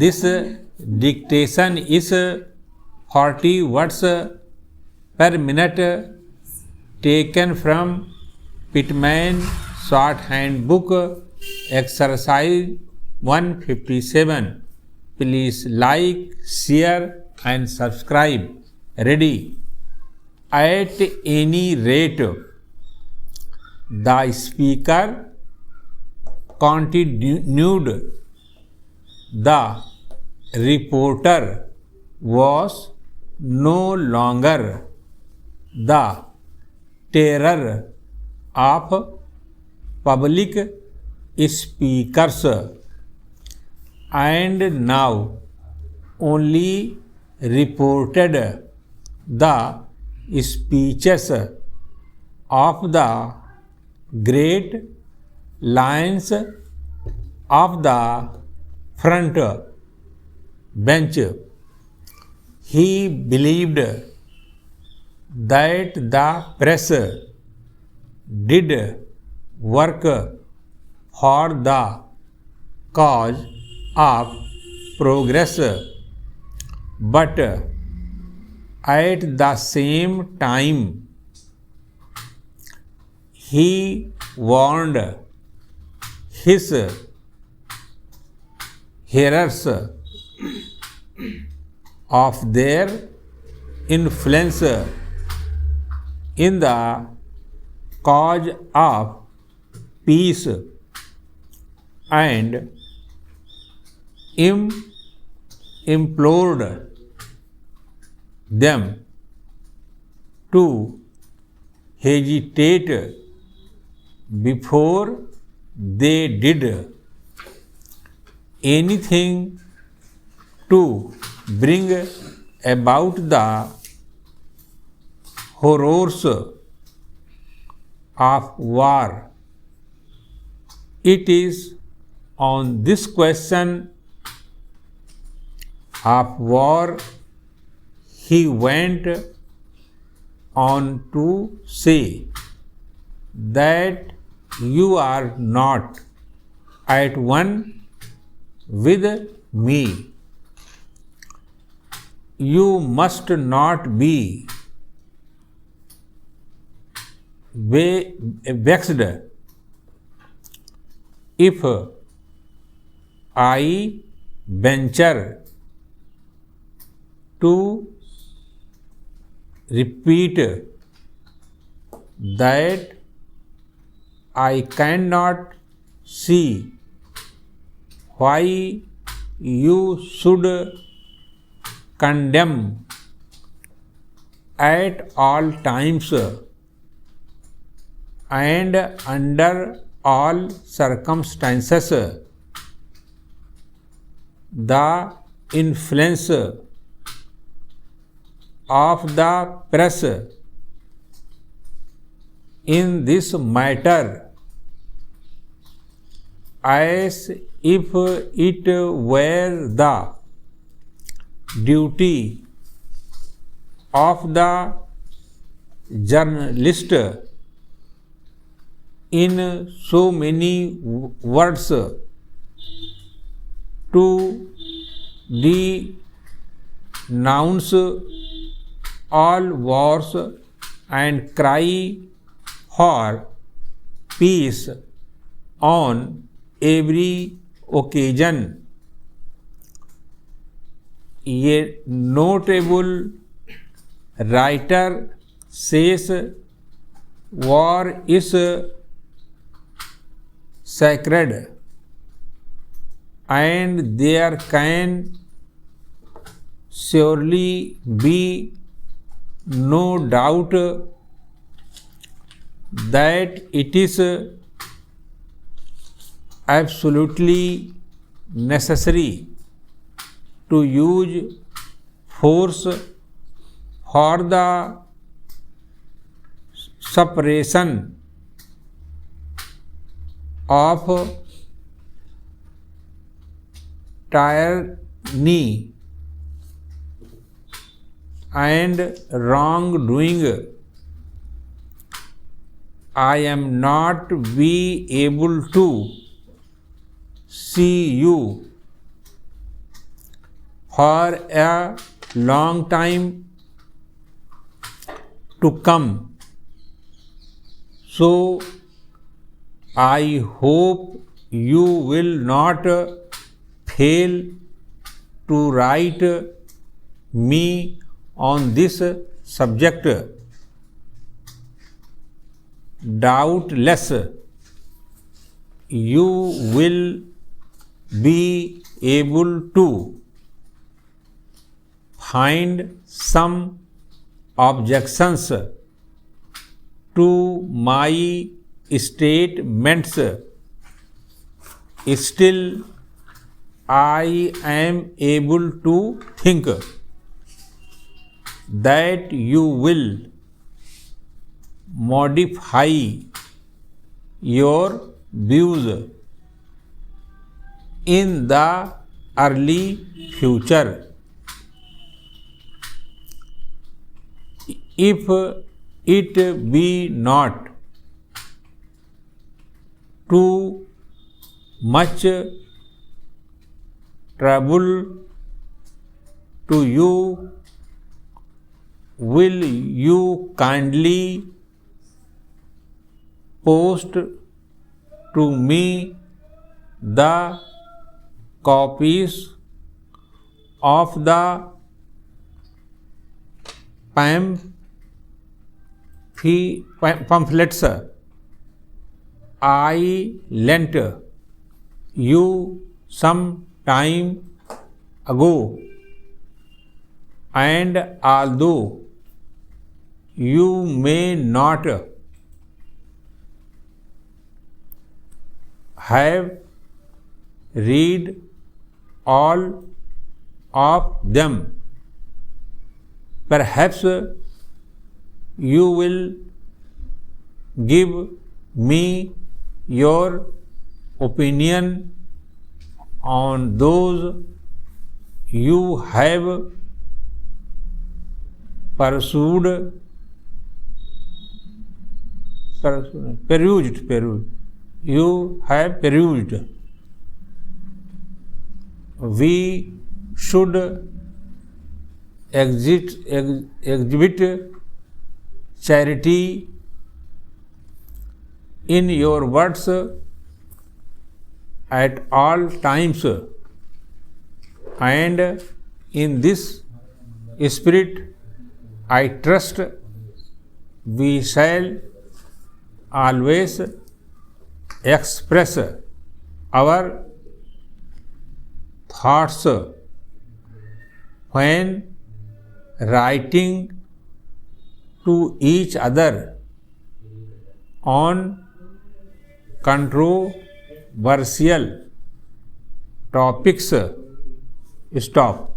This dictation is 40 words per minute, taken from Pitman Shorthand Book, exercise 157. Please like, share and subscribe. Ready? At any rate, the speaker continued. The reporter was no longer the terror of public speakers, and now only reported the speeches of the great lions of the front bench. He believed that the press did work for the cause of progress, but at the same time he warned his hearers of their influence in the cause of peace, and implored them to hesitate before they did anything to bring about the horrors of war. It is on this question of war he went on to say that you are not at one with me. You must not be vexed if I venture to repeat that I cannot see why you should condemn at all times and under all circumstances the influence of the press in this matter, as if it were the duty of the journalist in so many words to denounce all wars and cry for peace on every occasion. A notable writer says war is sacred and there can surely be no doubt that it is absolutely necessary to use force for the suppression of tyranny and wrongdoing. I am not be able to see you for a long time to come. So I hope you will not fail to write me on this subject. Doubtless you will be able to find some objections to my statements. Still, I am able to think that you will modify your views in the early future. If it be not too much trouble to you, will you kindly post to me the copies of the pamphlets I lent you some time ago? And although you may not have read all of them, perhaps you will give me your opinion on those you have perused. We should exhibit charity in your words at all times, and in this spirit I trust we shall always express our thoughts when writing to each other on controversial topics. Stop.